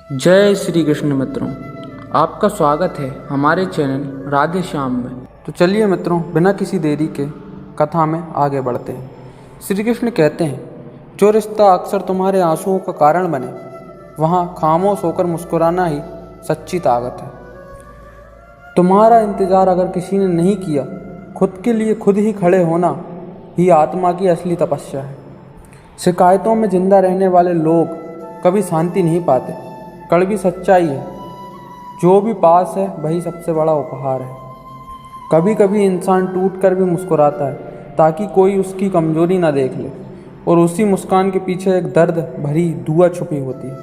जय श्री कृष्ण मित्रों, आपका स्वागत है हमारे चैनल राधे श्याम में। तो चलिए मित्रों, बिना किसी देरी के कथा में आगे बढ़ते हैं। श्री कृष्ण कहते हैं, जो रिश्ता अक्सर तुम्हारे आंसुओं का कारण बने, वहाँ खामोश होकर मुस्कुराना ही सच्ची ताकत है। तुम्हारा इंतज़ार अगर किसी ने नहीं किया, खुद के लिए खुद ही खड़े होना ही आत्मा की असली तपस्या है। शिकायतों में जिंदा रहने वाले लोग कभी शांति नहीं पाते। कड़वी सच्चाई है, जो भी पास है वही सबसे बड़ा उपहार है। कभी कभी इंसान टूट कर भी मुस्कुराता है ताकि कोई उसकी कमजोरी ना देख ले, और उसी मुस्कान के पीछे एक दर्द भरी दुआ छुपी होती है।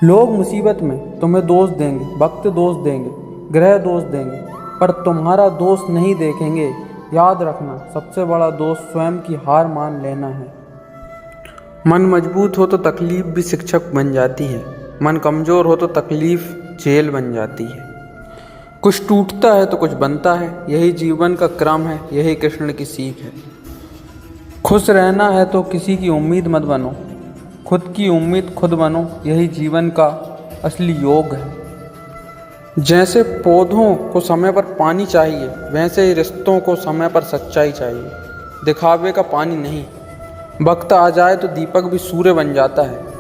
लोग मुसीबत में तुम्हें दोष देंगे, वक्त दोष देंगे, ग्रह दोष देंगे, पर तुम्हारा दोष नहीं देखेंगे। याद रखना, सबसे बड़ा दोष स्वयं की हार मान लेना है। मन मजबूत हो तो तकलीफ भी शिक्षक बन जाती है, मन कमज़ोर हो तो तकलीफ़ जेल बन जाती है। कुछ टूटता है तो कुछ बनता है, यही जीवन का क्रम है, यही कृष्ण की सीख है। खुश रहना है तो किसी की उम्मीद मत बनो, खुद की उम्मीद खुद बनो, यही जीवन का असली योग है। जैसे पौधों को समय पर पानी चाहिए, वैसे ही रिश्तों को समय पर सच्चाई चाहिए, दिखावे का पानी नहीं। वक्त आ जाए तो दीपक भी सूर्य बन जाता है,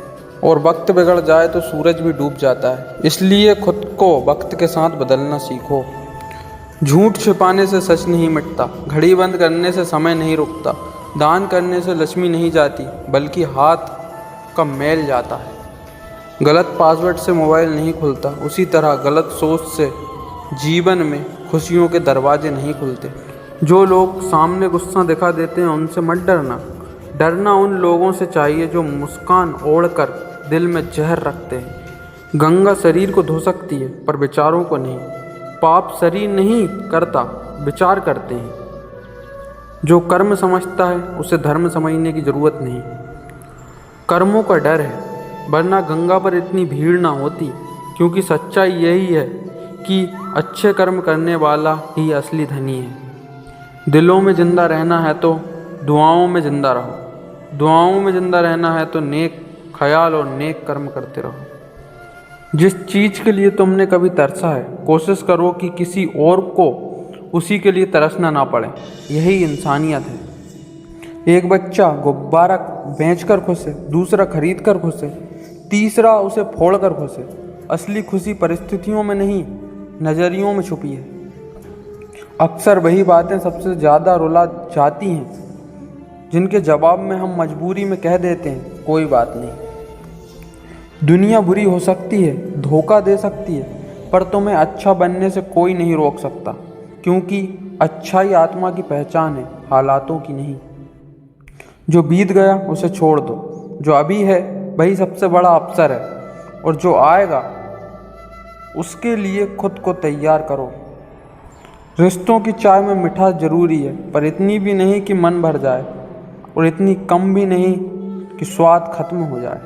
और वक्त बिगड़ जाए तो सूरज भी डूब जाता है। इसलिए खुद को वक्त के साथ बदलना सीखो। झूठ छिपाने से सच नहीं मिटता, घड़ी बंद करने से समय नहीं रुकता, दान करने से लक्ष्मी नहीं जाती, बल्कि हाथ का मैल जाता है। गलत पासवर्ड से मोबाइल नहीं खुलता, उसी तरह गलत सोच से जीवन में खुशियों के दरवाजे नहीं खुलते। जो लोग सामने गुस्सा दिखा देते हैं, उनसे मत डरना। डरना उन लोगों से चाहिए जो मुस्कान ओढ़कर दिल में जहर रखते हैं। गंगा शरीर को धो सकती है, पर विचारों को नहीं। पाप शरीर नहीं करता, विचार करते हैं। जो कर्म समझता है, उसे धर्म समझने की जरूरत नहीं। कर्मों का डर है, वरना गंगा पर इतनी भीड़ ना होती। क्योंकि सच्चाई यही है कि अच्छे कर्म करने वाला ही असली धनी है। दिलों में जिंदा रहना है तो दुआओं में जिंदा रहो, दुआओं में जिंदा रहना है तो नेक ख्याल और नेक कर्म करते रहो। जिस चीज़ के लिए तुमने कभी तरसा है, कोशिश करो कि किसी और को उसी के लिए तरसना ना पड़े। यही इंसानियत है। एक बच्चा गुब्बारा बेचकर खुश है, दूसरा खरीद कर खुश है, तीसरा उसे फोड़ कर खुश है। असली खुशी परिस्थितियों में नहीं, नज़रियों में छुपी है। अक्सर वही बातें सबसे ज़्यादा रुला जाती हैं, जिनके जवाब में हम मजबूरी में कह देते हैं, कोई बात नहीं। दुनिया बुरी हो सकती है, धोखा दे सकती है, पर तुम्हें अच्छा बनने से कोई नहीं रोक सकता। क्योंकि अच्छाई आत्मा की पहचान है, हालातों की नहीं। जो बीत गया उसे छोड़ दो, जो अभी है वही सबसे बड़ा अवसर है, और जो आएगा उसके लिए खुद को तैयार करो। रिश्तों की चाय में मिठास जरूरी है, पर इतनी भी नहीं कि मन भर जाए, और इतनी कम भी नहीं कि स्वाद खत्म हो जाए।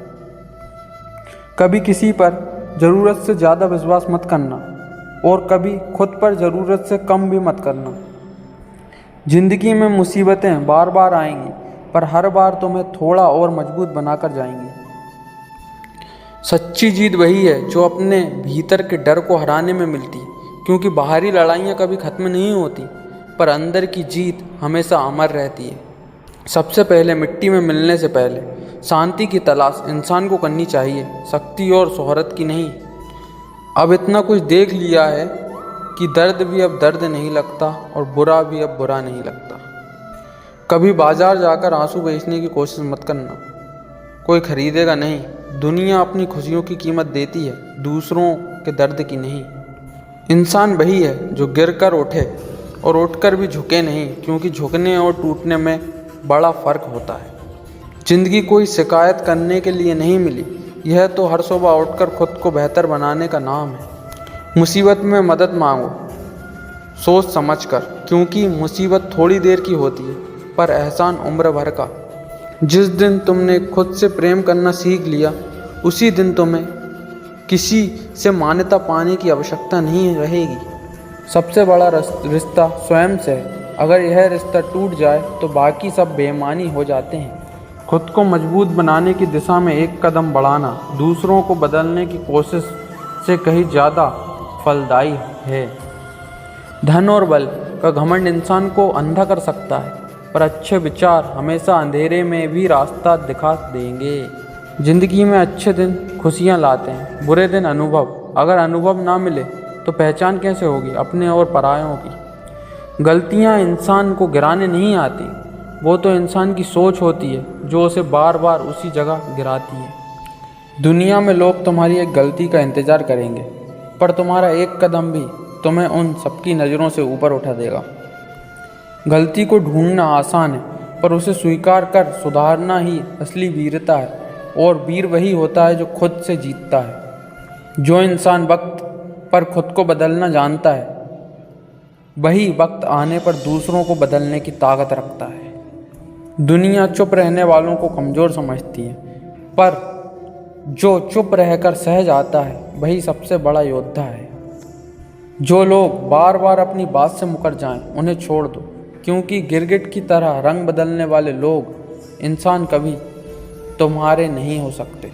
कभी किसी पर ज़रूरत से ज़्यादा विश्वास मत करना, और कभी खुद पर ज़रूरत से कम भी मत करना। ज़िंदगी में मुसीबतें बार बार आएंगी, पर हर बार तुम्हें थोड़ा और मजबूत बनाकर जाएंगी। सच्ची जीत वही है जो अपने भीतर के डर को हराने में मिलती है। क्योंकि बाहरी लड़ाइयाँ कभी ख़त्म नहीं होती, पर अंदर की जीत हमेशा अमर रहती है। सबसे पहले मिट्टी में मिलने से पहले शांति की तलाश इंसान को करनी चाहिए, शक्ति और शोहरत की नहीं। अब इतना कुछ देख लिया है कि दर्द भी अब दर्द नहीं लगता, और बुरा भी अब बुरा नहीं लगता। कभी बाजार जाकर आंसू बेचने की कोशिश मत करना, कोई खरीदेगा नहीं। दुनिया अपनी खुशियों की कीमत देती है, दूसरों के दर्द की नहीं। इंसान वही है जो गिर कर उठे और उठकर भी झुके नहीं, क्योंकि झुकने और टूटने में बड़ा फ़र्क होता है। ज़िंदगी कोई शिकायत करने के लिए नहीं मिली, यह तो हर सुबह उठकर खुद को बेहतर बनाने का नाम है। मुसीबत में मदद मांगो सोच समझकर, क्योंकि मुसीबत थोड़ी देर की होती है, पर एहसान उम्र भर का। जिस दिन तुमने खुद से प्रेम करना सीख लिया, उसी दिन तुम्हें किसी से मान्यता पाने की आवश्यकता नहीं रहेगी। सबसे बड़ा रिश्ता स्वयं से है। अगर यह रिश्ता टूट जाए तो बाकी सब बेईमानी हो जाते हैं। खुद को मजबूत बनाने की दिशा में एक कदम बढ़ाना दूसरों को बदलने की कोशिश से कहीं ज़्यादा फलदायी है। धन और बल का घमंड इंसान को अंधा कर सकता है, पर अच्छे विचार हमेशा अंधेरे में भी रास्ता दिखा देंगे। जिंदगी में अच्छे दिन खुशियाँ लाते हैं, बुरे दिन अनुभव। अगर अनुभव ना मिले तो पहचान कैसे होगी अपने और परायों की। गलतियाँ इंसान को गिराने नहीं आती, वो तो इंसान की सोच होती है जो उसे बार बार उसी जगह गिराती है। दुनिया में लोग तुम्हारी एक गलती का इंतज़ार करेंगे, पर तुम्हारा एक कदम भी तुम्हें उन सबकी नज़रों से ऊपर उठा देगा। गलती को ढूंढना आसान है, पर उसे स्वीकार कर सुधारना ही असली वीरता है। और वीर वही होता है जो खुद से जीतता है। जो इंसान वक्त पर खुद को बदलना जानता है, वही वक्त आने पर दूसरों को बदलने की ताकत रखता है। दुनिया चुप रहने वालों को कमज़ोर समझती है, पर जो चुप रहकर सह जाता है वही सबसे बड़ा योद्धा है। जो लोग बार बार अपनी बात से मुकर जाएं, उन्हें छोड़ दो, क्योंकि गिरगिट की तरह रंग बदलने वाले लोग इंसान कभी तुम्हारे नहीं हो सकते।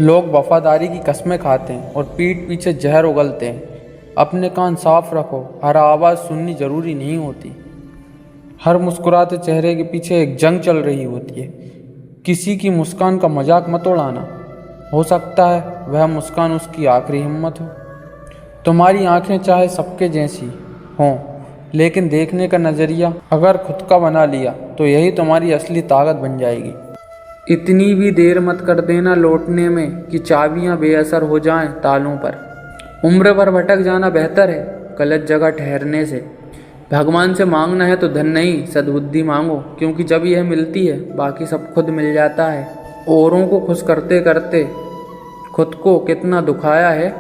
लोग वफादारी की कस्में खाते हैं और पीठ पीछे जहर उगलते हैं। अपने कान साफ रखो, हर आवाज़ सुननी जरूरी नहीं होती। हर मुस्कुराते चेहरे के पीछे एक जंग चल रही होती है। किसी की मुस्कान का मजाक मत उड़ाना, हो सकता है वह मुस्कान उसकी आखिरी हिम्मत हो। तुम्हारी आंखें चाहे सबके जैसी हों, लेकिन देखने का नज़रिया अगर खुद का बना लिया तो यही तुम्हारी असली ताकत बन जाएगी। इतनी भी देर मत कर देना लौटने में कि चाबियां बेअसर हो जाएं तालों पर। उम्र भर भटक जाना बेहतर है गलत जगह ठहरने से। भगवान से मांगना है तो धन नहीं, सद्बुद्धि मांगो, क्योंकि जब यह मिलती है बाकी सब खुद मिल जाता है। औरों को खुश करते करते खुद को कितना दुखाया है,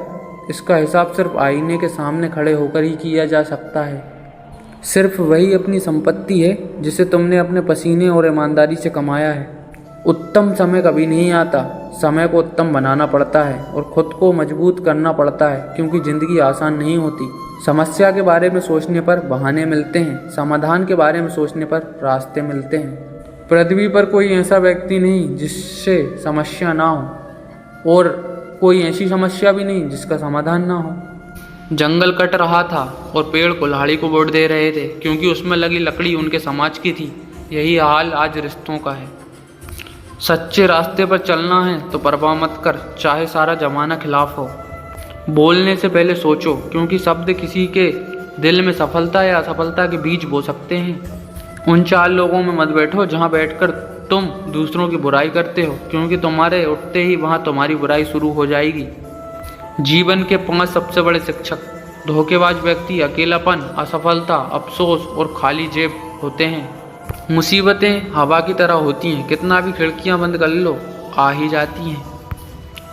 इसका हिसाब सिर्फ आईने के सामने खड़े होकर ही किया जा सकता है। सिर्फ वही अपनी संपत्ति है जिसे तुमने अपने पसीने और ईमानदारी से कमाया है। उत्तम समय कभी नहीं आता, समय को उत्तम बनाना पड़ता है और खुद को मजबूत करना पड़ता है, क्योंकि ज़िंदगी आसान नहीं होती। समस्या के बारे में सोचने पर बहाने मिलते हैं, समाधान के बारे में सोचने पर रास्ते मिलते हैं। पृथ्वी पर कोई ऐसा व्यक्ति नहीं जिससे समस्या ना हो, और कोई ऐसी समस्या भी नहीं जिसका समाधान ना हो। जंगल कट रहा था और पेड़ कुल्हाड़ी को वोट दे रहे थे, क्योंकि उसमें लगी लकड़ी उनके समाज की थी। यही हाल आज रिश्तों का है। सच्चे रास्ते पर चलना है तो परवाह मत कर, चाहे सारा जमाना खिलाफ हो। बोलने से पहले सोचो, क्योंकि शब्द किसी के दिल में सफलता या असफलता के बीज बो सकते हैं। उन 4 लोगों में मत बैठो जहां बैठकर तुम दूसरों की बुराई करते हो, क्योंकि तुम्हारे उठते ही वहां तुम्हारी बुराई शुरू हो जाएगी। जीवन के 5 सबसे बड़े शिक्षक धोखेबाज व्यक्ति, अकेलापन, असफलता, अफसोस और खाली जेब होते हैं। मुसीबतें हवा की तरह होती हैं, कितना भी खिड़कियां बंद कर लो आ ही जाती हैं।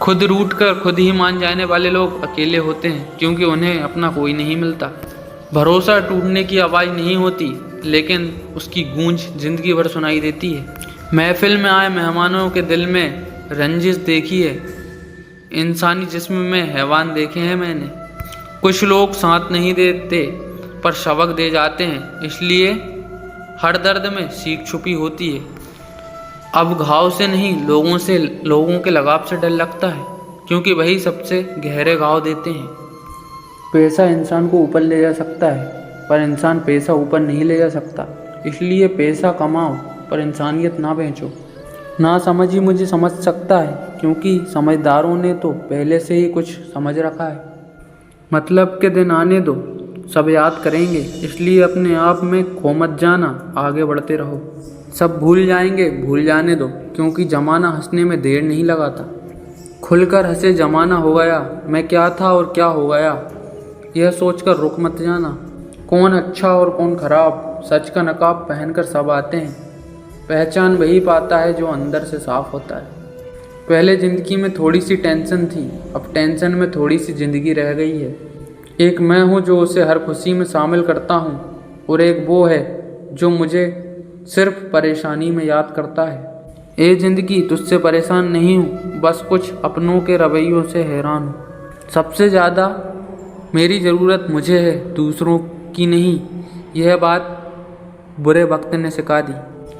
खुद रूठ कर खुद ही मान जाने वाले लोग अकेले होते हैं, क्योंकि उन्हें अपना कोई नहीं मिलता। भरोसा टूटने की आवाज़ नहीं होती, लेकिन उसकी गूंज जिंदगी भर सुनाई देती है। महफिल में आए मेहमानों के दिल में रंजिश देखी है, इंसानी जिस्म में हैवान देखे हैं मैंने। कुछ लोग साथ नहीं देते पर सबक दे जाते हैं, इसलिए हर दर्द में सीख छुपी होती है। अब घाव से नहीं, लोगों के लगाव से डर लगता है, क्योंकि वही सबसे गहरे घाव देते हैं। पैसा इंसान को ऊपर ले जा सकता है, पर इंसान पैसा ऊपर नहीं ले जा सकता। इसलिए पैसा कमाओ पर इंसानियत ना बेचो। ना समझी मुझे समझ सकता है, क्योंकि समझदारों ने तो पहले से ही कुछ समझ रखा है। मतलब के दिन आने दो, सब याद करेंगे, इसलिए अपने आप में खो मत जाना, आगे बढ़ते रहो। सब भूल जाएंगे, भूल जाने दो, क्योंकि ज़माना हंसने में देर नहीं लगाता। खुलकर हंसे ज़माना हो गया, मैं क्या था और क्या हो गया, यह सोचकर रुक मत जाना। कौन अच्छा और कौन खराब, सच का नकाब पहनकर सब आते हैं। पहचान वही पाता है जो अंदर से साफ होता है। पहले ज़िंदगी में थोड़ी सी टेंशन थी, अब टेंशन में थोड़ी सी ज़िंदगी रह गई है। एक मैं हूँ जो उसे हर खुशी में शामिल करता हूँ, और एक वो है जो मुझे सिर्फ परेशानी में याद करता है। ए ज़िंदगी, तुझसे परेशान नहीं हूँ, बस कुछ अपनों के रवैयों से हैरान हूँ। सबसे ज़्यादा मेरी ज़रूरत मुझे है, दूसरों की नहीं। यह बात बुरे वक्त ने सिखा दी।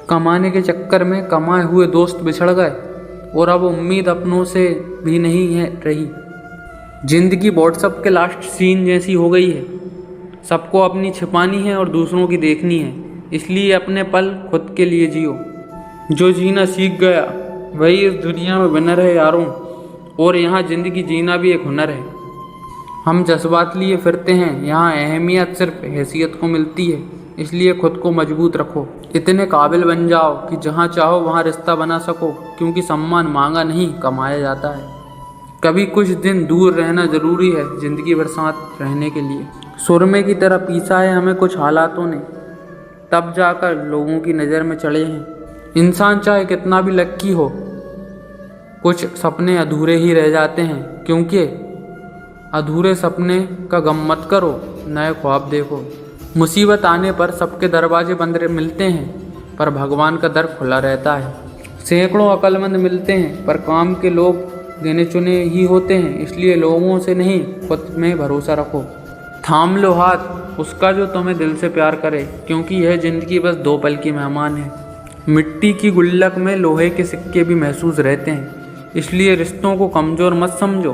कमाने के चक्कर में कमाए हुए दोस्त बिछड़ गए और अब उम्मीद अपनों से भी नहीं है रही। जिंदगी व्हाट्सएप के लास्ट सीन जैसी हो गई है। सबको अपनी छिपानी है और दूसरों की देखनी है, इसलिए अपने पल खुद के लिए जियो। जो जीना सीख गया वही इस दुनिया में विनर है यारों, और यहाँ ज़िंदगी जीना भी एक हुनर है। हम जज्बात लिए फिरते हैं, यहाँ अहमियत सिर्फ हैसियत को मिलती है, इसलिए खुद को मजबूत रखो। इतने काबिल बन जाओ कि जहाँ चाहो वहाँ रिश्ता बना सको, क्योंकि सम्मान मांगा नहीं कमाया जाता है। कभी कुछ दिन दूर रहना ज़रूरी है ज़िंदगी भर साथ रहने के लिए। सुरमे की तरह पीसा है हमें कुछ हालातों ने, तब जाकर लोगों की नज़र में चढ़े हैं। इंसान चाहे कितना भी लक्की हो, कुछ सपने अधूरे ही रह जाते हैं, क्योंकि अधूरे सपने का गम मत करो, नए ख्वाब देखो। मुसीबत आने पर सबके दरवाजे बंद मिलते हैं, पर भगवान का दर खुला रहता है। सैकड़ों अक्लमंद मिलते हैं, पर काम के लोग गिने चुने ही होते हैं, इसलिए लोगों से नहीं खुद में भरोसा रखो। थाम लो हाथ उसका जो तुम्हें दिल से प्यार करे, क्योंकि यह ज़िंदगी बस 2 पल की मेहमान है। मिट्टी की गुल्लक में लोहे के सिक्के भी महसूस रहते हैं, इसलिए रिश्तों को कमज़ोर मत समझो,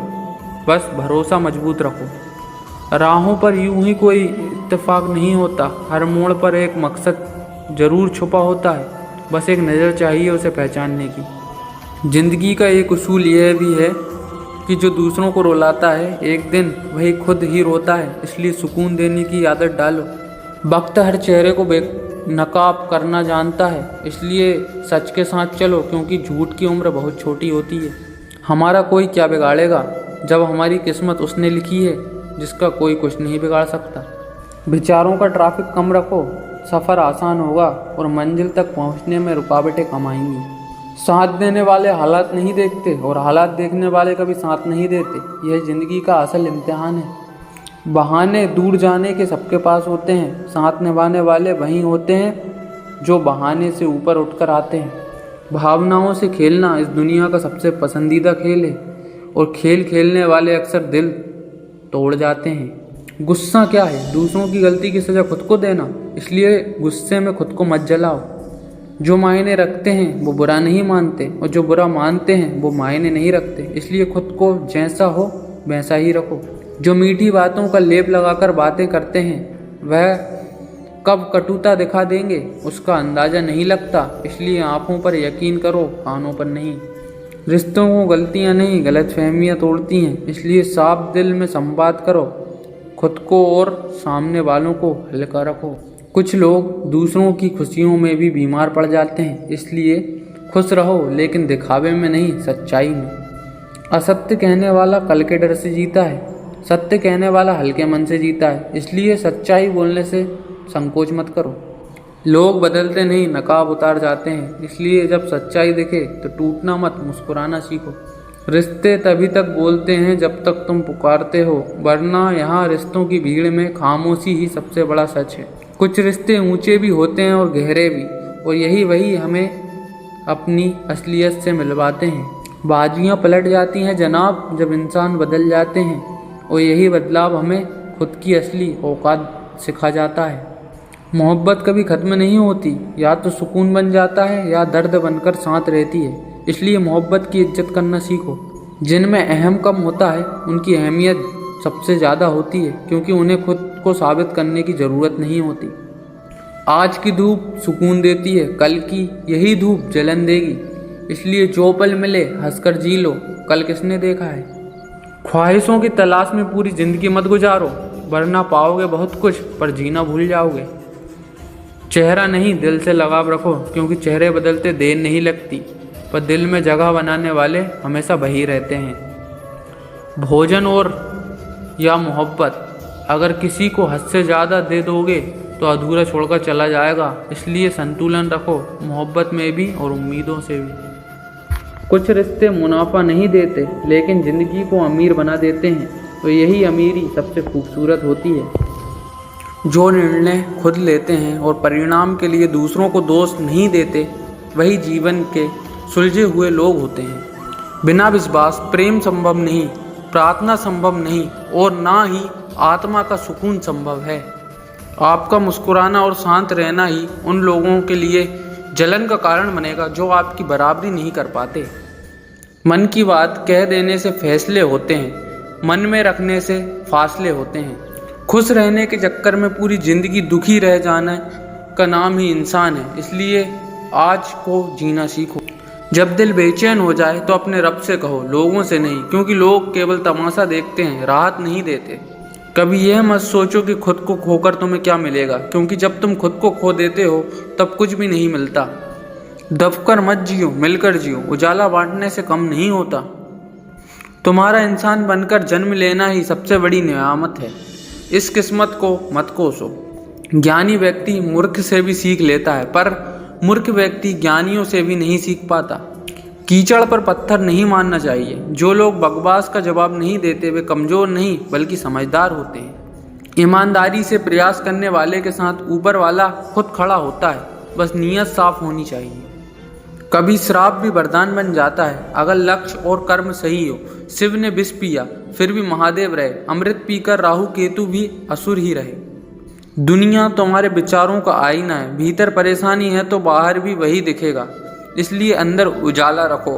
बस भरोसा मजबूत रखो। राहों पर यूं ही कोई इत्तेफाक नहीं होता, हर मोड़ पर एक मकसद ज़रूर छुपा होता है, बस एक नज़र चाहिए उसे पहचानने की। ज़िंदगी का एक उसूल यह भी है कि जो दूसरों को रुलाता है एक दिन वही खुद ही रोता है, इसलिए सुकून देने की आदत डालो। वक्त हर चेहरे को बेनकाब करना जानता है, इसलिए सच के साथ चलो, क्योंकि झूठ की उम्र बहुत छोटी होती है। हमारा कोई क्या बिगाड़ेगा जब हमारी किस्मत उसने लिखी है जिसका कोई कुछ नहीं बिगाड़ सकता। विचारों का ट्रैफिक कम रखो, सफ़र आसान होगा और मंजिल तक पहुंचने में रुकावटें कम आएंगी। साथ देने वाले हालात नहीं देखते और हालात देखने वाले कभी साथ नहीं देते, यह ज़िंदगी का असल इम्तिहान है। बहाने दूर जाने के सबके पास होते हैं, साथ निभाने वाले वहीं होते हैं जो बहाने से ऊपर उठकर आते हैं। भावनाओं से खेलना इस दुनिया का सबसे पसंदीदा खेल है, और खेल खेलने वाले अक्सर दिल तोड़ जाते हैं। गुस्सा क्या है? दूसरों की गलती की सज़ा खुद को देना, इसलिए गुस्से में खुद को मत जलाओ। जो मायने रखते हैं वो बुरा नहीं मानते, और जो बुरा मानते हैं वो मायने नहीं रखते, इसलिए खुद को जैसा हो वैसा ही रखो। जो मीठी बातों का लेप लगाकर बातें करते हैं वह कब कटुता दिखा देंगे उसका अंदाज़ा नहीं लगता, इसलिए आँखों पर यकीन करो, कानों पर नहीं। रिश्तों को गलतियाँ नहीं गलतफहमियाँ तोड़ती हैं, इसलिए साफ दिल में संवाद करो, खुद को और सामने वालों को हल्का रखो। कुछ लोग दूसरों की खुशियों में भी बीमार पड़ जाते हैं, इसलिए खुश रहो लेकिन दिखावे में नहीं, सच्चाई में। असत्य कहने वाला कल के डर से जीता है, सत्य कहने वाला हल्के मन से जीता है, इसलिए सच्चाई बोलने से संकोच मत करो। लोग बदलते नहीं, नकाब उतार जाते हैं, इसलिए जब सच्चाई दिखे तो टूटना मत, मुस्कुराना सीखो। रिश्ते तभी तक बोलते हैं जब तक तुम पुकारते हो, वरना यहाँ रिश्तों की भीड़ में खामोशी ही सबसे बड़ा सच है। कुछ रिश्ते ऊंचे भी होते हैं और गहरे भी, और यही वही हमें अपनी असलियत से मिलवाते हैं। बाजियाँ पलट जाती हैं जनाब जब इंसान बदल जाते हैं, और यही बदलाव हमें खुद की असली औकात सिखा जाता है। मोहब्बत कभी ख़त्म नहीं होती, या तो सुकून बन जाता है या दर्द बनकर साथ रहती है, इसलिए मोहब्बत की इज्जत करना सीखो। जिनमें अहम कम होता है उनकी अहमियत सबसे ज़्यादा होती है, क्योंकि उन्हें खुद को साबित करने की ज़रूरत नहीं होती। आज की धूप सुकून देती है, कल की यही धूप जलन देगी, इसलिए जो पल मिले हंसकर जी लो, कल किसने देखा है। ख्वाहिशों की तलाश में पूरी ज़िंदगी मत गुजारो, वरना पाओगे बहुत कुछ पर जीना भूल जाओगे। चेहरा नहीं दिल से लगाव रखो, क्योंकि चेहरे बदलते देर नहीं लगती, पर दिल में जगह बनाने वाले हमेशा वही रहते हैं। भोजन और या मोहब्बत, अगर किसी को हद से ज़्यादा दे दोगे तो अधूरा छोड़कर चला जाएगा, इसलिए संतुलन रखो, मोहब्बत में भी और उम्मीदों से भी। कुछ रिश्ते मुनाफा नहीं देते लेकिन ज़िंदगी को अमीर बना देते हैं, तो यही अमीरी सबसे खूबसूरत होती है। जो निर्णय खुद लेते हैं और परिणाम के लिए दूसरों को दोष नहीं देते, वही जीवन के सुलझे हुए लोग होते हैं। बिना विश्वास प्रेम संभव नहीं, प्रार्थना संभव नहीं, और ना ही आत्मा का सुकून संभव है। आपका मुस्कुराना और शांत रहना ही उन लोगों के लिए जलन का कारण बनेगा जो आपकी बराबरी नहीं कर पाते। मन की बात कह देने से फैसले होते हैं, मन में रखने से फासले होते हैं। खुश रहने के चक्कर में पूरी जिंदगी दुखी रह जाना का नाम ही इंसान है। इसलिए आज को जीना सीखो। जब दिल बेचैन हो जाए तो अपने रब से कहो, लोगों से नहीं, क्योंकि लोग केवल तमाशा देखते हैं, राहत नहीं देते। कभी यह मत सोचो कि खुद को खोकर तुम्हें क्या मिलेगा, क्योंकि जब तुम खुद को खो देते हो तब कुछ भी नहीं मिलता। दबकर मत जियो, मिलकर जियो, उजाला बांटने से कम नहीं होता। तुम्हारा इंसान बनकर जन्म लेना ही सबसे बड़ी नियामत है। इस किस्मत को मत कोसो। ज्ञानी व्यक्ति मूर्ख से भी सीख लेता है, पर मूर्ख व्यक्ति ज्ञानियों से भी नहीं सीख पाता। कीचड़ पर पत्थर नहीं मारना चाहिए। जो लोग बकवास का जवाब नहीं देते वे कमज़ोर नहीं बल्कि समझदार होते हैं। ईमानदारी से प्रयास करने वाले के साथ ऊपर वाला खुद खड़ा होता है, बस नीयत साफ होनी चाहिए। कभी श्राप भी वरदान बन जाता है अगर लक्ष्य और कर्म सही हो। शिव ने विष पिया फिर भी महादेव रहे, अमृत पीकर राहु केतु भी असुर ही रहे। दुनिया तुम्हारे विचारों का आईना है। भीतर परेशानी है तो बाहर भी वही दिखेगा, इसलिए अंदर उजाला रखो।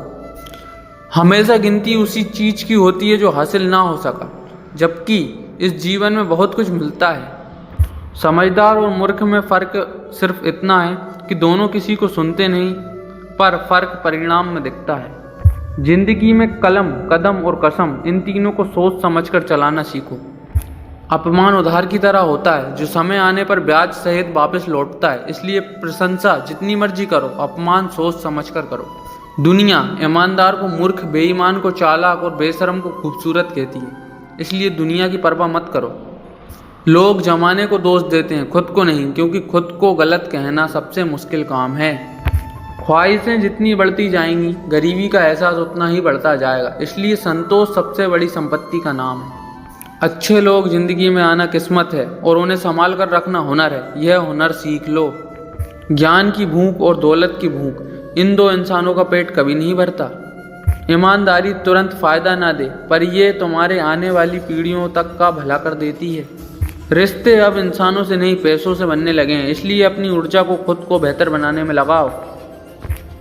हमेशा गिनती उसी चीज़ की होती है जो हासिल ना हो सका, जबकि इस जीवन में बहुत कुछ मिलता है। समझदार और मूर्ख में फ़र्क सिर्फ इतना है कि दोनों किसी को सुनते नहीं, पर फ़र्क परिणाम में दिखता है। जिंदगी में कलम, कदम और कसम, इन तीनों को सोच समझकर चलाना सीखो। अपमान उधार की तरह होता है जो समय आने पर ब्याज सहित वापस लौटता है। इसलिए प्रशंसा जितनी मर्जी करो, अपमान सोच समझकर करो। दुनिया ईमानदार को मूर्ख, बेईमान को चालाक और बेशरम को खूबसूरत कहती है, इसलिए दुनिया की परवाह मत करो। लोग जमाने को दोष देते हैं, खुद को नहीं, क्योंकि खुद को गलत कहना सबसे मुश्किल काम है। ख्वाहिशें जितनी बढ़ती जाएंगी, गरीबी का एहसास उतना ही बढ़ता जाएगा। इसलिए संतोष सबसे बड़ी संपत्ति का नाम है। अच्छे लोग जिंदगी में आना किस्मत है और उन्हें संभाल कर रखना हुनर है। यह हुनर सीख लो। ज्ञान की भूख और दौलत की भूख, इन दो इंसानों का पेट कभी नहीं भरता। ईमानदारी तुरंत फ़ायदा ना दे, पर यह तुम्हारे आने वाली पीढ़ियों तक का भला कर देती है। रिश्ते अब इंसानों से नहीं पैसों से बनने लगे हैं, इसलिए अपनी ऊर्जा को खुद को बेहतर बनाने में लगाओ।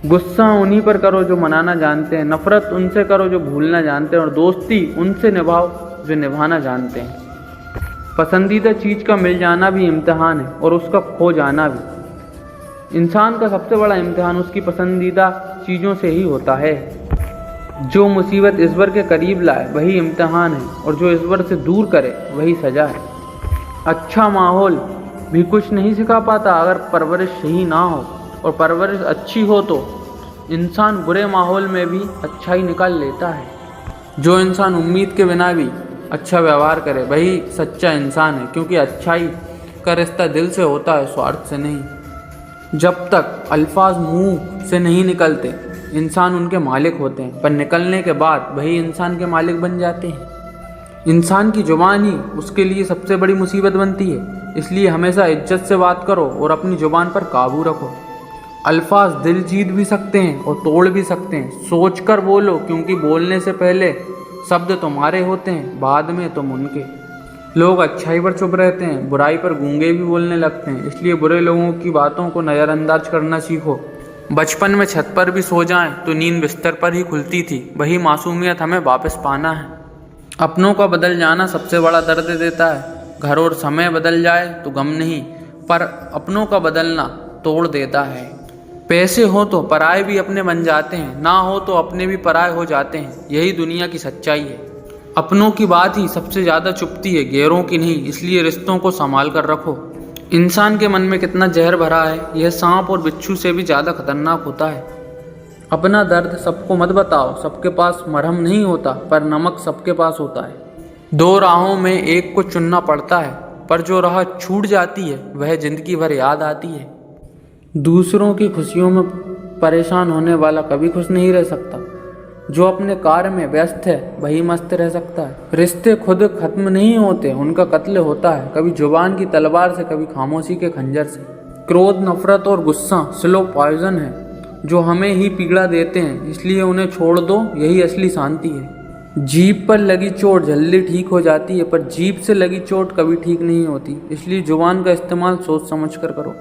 गुस्सा उन्हीं पर करो जो मनाना जानते हैं, नफरत उनसे करो जो भूलना जानते हैं, और दोस्ती उनसे निभाओ जो निभाना जानते हैं। पसंदीदा चीज़ का मिल जाना भी इम्तिहान है और उसका खो जाना भी। इंसान का सबसे बड़ा इम्तिहान उसकी पसंदीदा चीज़ों से ही होता है। जो मुसीबत ईश्वर के करीब लाए वही इम्तिहान है, और जो ईश्वर से दूर करे वही सज़ा है। अच्छा माहौल भी कुछ नहीं सिखा पाता अगर परवरिश सही ना हो, और परवरिश अच्छी हो तो इंसान बुरे माहौल में भी अच्छा ही निकाल लेता है। जो इंसान उम्मीद के बिना भी अच्छा व्यवहार करे वही सच्चा इंसान है, क्योंकि अच्छाई का रिश्ता दिल से होता है, स्वार्थ से नहीं। जब तक अल्फाज मुंह से नहीं निकलते इंसान उनके मालिक होते हैं, पर निकलने के बाद वही इंसान के मालिक बन जाते हैं। इंसान की जुबान ही उसके लिए सबसे बड़ी मुसीबत बनती है, इसलिए हमेशा इज्जत से बात करो और अपनी जुबान पर काबू रखो। अल्फाज दिल जीत भी सकते हैं और तोड़ भी सकते हैं। सोच कर बोलो, क्योंकि बोलने से पहले शब्द तुम्हारे होते हैं, बाद में तुम उनके। लोग अच्छाई पर चुप रहते हैं, बुराई पर गूंगे भी बोलने लगते हैं, इसलिए बुरे लोगों की बातों को नज़रअंदाज करना सीखो। बचपन में छत पर भी सो जाएं तो नींद बिस्तर पर ही खुलती थी, वही मासूमियत हमें वापस पाना है। अपनों का बदल जाना सबसे बड़ा दर्द देता है। घर और समय बदल जाए तो गम नहीं, पर अपनों का बदलना तोड़ देता है। पैसे हो तो पराए भी अपने बन जाते हैं, ना हो तो अपने भी पराए हो जाते हैं। यही दुनिया की सच्चाई है। अपनों की बात ही सबसे ज़्यादा चुभती है, गैरों की नहीं, इसलिए रिश्तों को संभाल कर रखो। इंसान के मन में कितना जहर भरा है, यह सांप और बिच्छू से भी ज़्यादा खतरनाक होता है। अपना दर्द सबको मत बताओ, सबके पास मरहम नहीं होता, पर नमक सबके पास होता है। दो राहों में एक को चुनना पड़ता है, पर जो राह छूट जाती है वह जिंदगी भर याद आती है। दूसरों की खुशियों में परेशान होने वाला कभी खुश नहीं रह सकता। जो अपने कार्य में व्यस्त है वही मस्त रह सकता है। रिश्ते खुद खत्म नहीं होते, उनका कत्ल होता है, कभी जुबान की तलवार से, कभी खामोशी के खंजर से। क्रोध, नफरत और गुस्सा स्लो पॉइजन है जो हमें ही पीड़ा देते हैं, इसलिए उन्हें छोड़ दो, यही असली शांति है। जीभ पर लगी चोट जल्दी ठीक हो जाती है, पर जीभ से लगी चोट कभी ठीक नहीं होती, इसलिए जुबान का इस्तेमाल सोच समझ कर करो।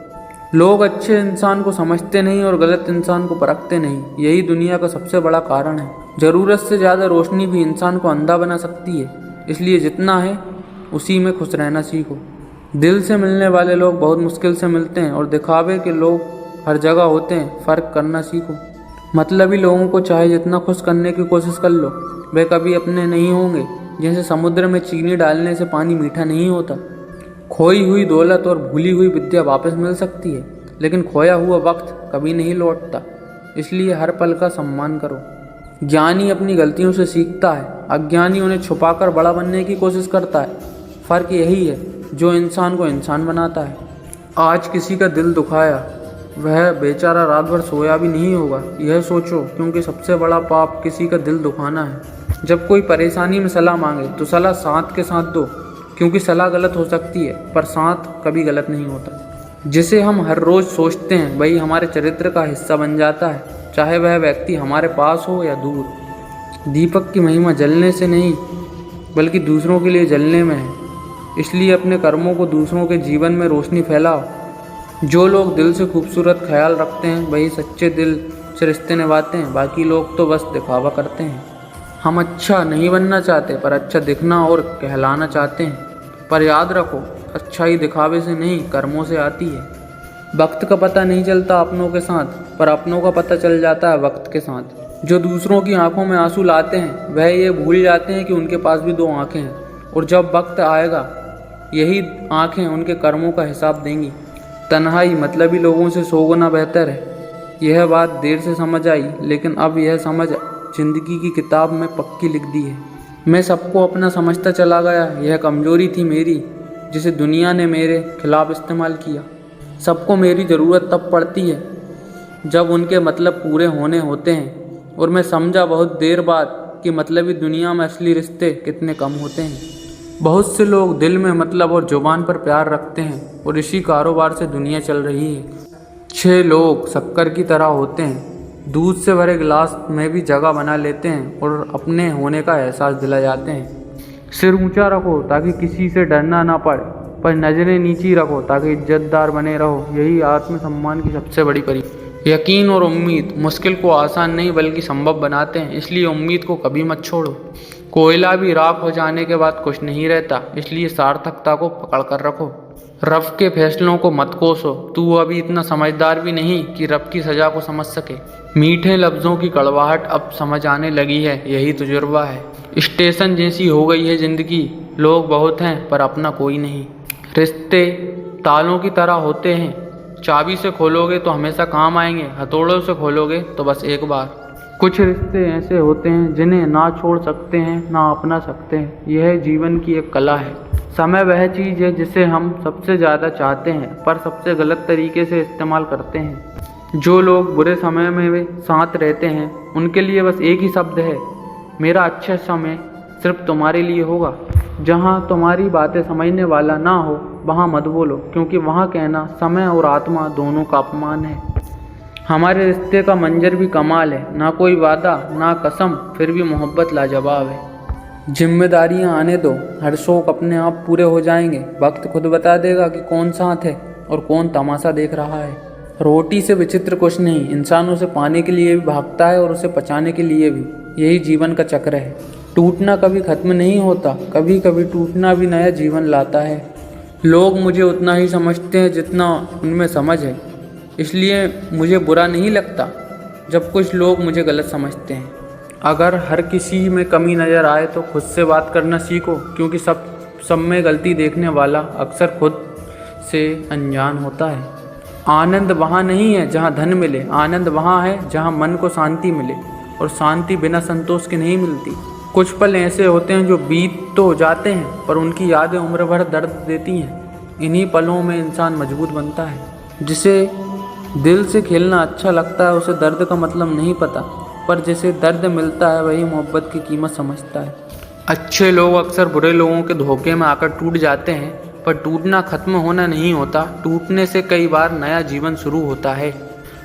लोग अच्छे इंसान को समझते नहीं और गलत इंसान को परखते नहीं। यही दुनिया का सबसे बड़ा कारण है। ज़रूरत से ज़्यादा रोशनी भी इंसान को अंधा बना सकती है। इसलिए जितना है उसी में खुश रहना सीखो। दिल से मिलने वाले लोग बहुत मुश्किल से मिलते हैं और दिखावे के लोग हर जगह होते हैं। फ़र्क करना सीखो। मतलबी लोगों को चाहे जितना खुश करने की कोशिश कर लो, वे कभी अपने नहीं होंगे। जैसे समुद्र में चीनी डालने से पानी मीठा नहीं होता। खोई हुई दौलत और भूली हुई विद्या वापस मिल सकती है, लेकिन खोया हुआ वक्त कभी नहीं लौटता। इसलिए हर पल का सम्मान करो। ज्ञानी अपनी गलतियों से सीखता है, अज्ञानी उन्हें छुपाकर बड़ा बनने की कोशिश करता है। फ़र्क यही है जो इंसान को इंसान बनाता है। आज किसी का दिल दुखाया, वह बेचारा रात भर सोया भी नहीं होगा, यह सोचो, क्योंकि सबसे बड़ा पाप किसी का दिल दुखाना है। जब कोई परेशानी में सलाह मांगे तो सलाह साथ के साथ दो, क्योंकि सलाह गलत हो सकती है पर साथ कभी गलत नहीं होता। जिसे हम हर रोज़ सोचते हैं वही हमारे चरित्र का हिस्सा बन जाता है, चाहे वह व्यक्ति हमारे पास हो या दूर। दीपक की महिमा जलने से नहीं बल्कि दूसरों के लिए जलने में है। इसलिए अपने कर्मों को दूसरों के जीवन में रोशनी फैलाओ। जो लोग दिल से खूबसूरत ख्याल रखते हैं वही सच्चे दिल से रिश्ते निभाते हैं। बाकी लोग तो बस दिखावा करते हैं। हम अच्छा नहीं बनना चाहते पर अच्छा दिखना और कहलाना चाहते हैं। पर याद रखो, अच्छाई दिखावे से नहीं कर्मों से आती है। वक्त का पता नहीं चलता अपनों के साथ, पर अपनों का पता चल जाता है वक्त के साथ। जो दूसरों की आंखों में आंसू लाते हैं वह ये भूल जाते हैं कि उनके पास भी दो आंखें हैं, और जब वक्त आएगा यही आंखें उनके कर्मों का हिसाब देंगी। तन्हाई मतलबी लोगों से 100 गुना बेहतर है। यह बात देर से समझ आई, लेकिन अब यह समझ जिंदगी की किताब में पक्की लिख दी है। मैं सबको अपना समझता चला गया। यह कमजोरी थी मेरी, जिसे दुनिया ने मेरे खिलाफ इस्तेमाल किया। सबको मेरी ज़रूरत तब पड़ती है जब उनके मतलब पूरे होने होते हैं, और मैं समझा बहुत देर बाद कि मतलबी दुनिया में असली रिश्ते कितने कम होते हैं। बहुत से लोग दिल में मतलब और जुबान पर प्यार रखते हैं, और इसी कारोबार से दुनिया चल रही है। 6 लोग शक्कर की तरह होते हैं, दूध से भरे गिलास में भी जगह बना लेते हैं और अपने होने का एहसास दिला जाते हैं। सिर ऊंचा रखो ताकि किसी से डरना ना पड़े, पर नज़रें नीची रखो ताकि इज्जतदार बने रहो। यही आत्मसम्मान की सबसे बड़ी परी। यकीन और उम्मीद मुश्किल को आसान नहीं बल्कि संभव बनाते हैं। इसलिए उम्मीद को कभी मत छोड़ो। कोयला भी राख हो जाने के बाद कुछ नहीं रहता, इसलिए सार्थकता को पकड़ कर रखो। रब के फैसलों को मत कोसो। तू अभी इतना समझदार भी नहीं कि रब की सज़ा को समझ सके। मीठे लफ्ज़ों की कड़वाहट अब समझ आने लगी है, यही तजुर्बा है। स्टेशन जैसी हो गई है ज़िंदगी। लोग बहुत हैं पर अपना कोई नहीं। रिश्ते तालों की तरह होते हैं, चाबी से खोलोगे तो हमेशा काम आएंगे, हथौड़ों से खोलोगे तो बस एक बार। कुछ रिश्ते ऐसे होते हैं जिन्हें ना छोड़ सकते हैं ना अपना सकते हैं। यह जीवन की एक कला है। समय वह चीज़ है जिसे हम सबसे ज़्यादा चाहते हैं पर सबसे गलत तरीके से इस्तेमाल करते हैं। जो लोग बुरे समय में वे साथ रहते हैं उनके लिए बस एक ही शब्द है, मेरा अच्छा समय सिर्फ तुम्हारे लिए होगा। जहाँ तुम्हारी बातें समझने वाला ना हो वहाँ मत बोलो, क्योंकि वहाँ कहना समय और आत्मा दोनों का अपमान है। हमारे रिश्ते का मंजर भी कमाल है, ना कोई वादा ना कसम, फिर भी मोहब्बत लाजवाब है। जिम्मेदारियां आने दो, हर शौक अपने आप पूरे हो जाएंगे। वक्त खुद बता देगा कि कौन साथ है और कौन तमाशा देख रहा है। रोटी से विचित्र कुछ नहीं, इंसान उसे पाने के लिए भी भागता है और उसे पचाने के लिए भी। यही जीवन का चक्र है। टूटना कभी खत्म नहीं होता, कभी कभी टूटना भी नया जीवन लाता है। लोग मुझे उतना ही समझते हैं जितना उनमें समझ है, इसलिए मुझे बुरा नहीं लगता जब कुछ लोग मुझे गलत समझते हैं। अगर हर किसी में कमी नज़र आए तो खुद से बात करना सीखो, क्योंकि सब में गलती देखने वाला अक्सर खुद से अनजान होता है। आनंद वहाँ नहीं है जहाँ धन मिले, आनंद वहाँ है जहाँ मन को शांति मिले, और शांति बिना संतोष के नहीं मिलती। कुछ पल ऐसे होते हैं जो बीत तो जाते हैं पर उनकी यादें उम्र भर दर्द देती हैं। इन्हीं पलों में इंसान मजबूत बनता है। जिसे दिल से खेलना अच्छा लगता है उसे दर्द का मतलब नहीं पता, पर जिसे दर्द मिलता है वही मोहब्बत की कीमत समझता है। अच्छे लोग अक्सर बुरे लोगों के धोखे में आकर टूट जाते हैं, पर टूटना खत्म होना नहीं होता, टूटने से कई बार नया जीवन शुरू होता है।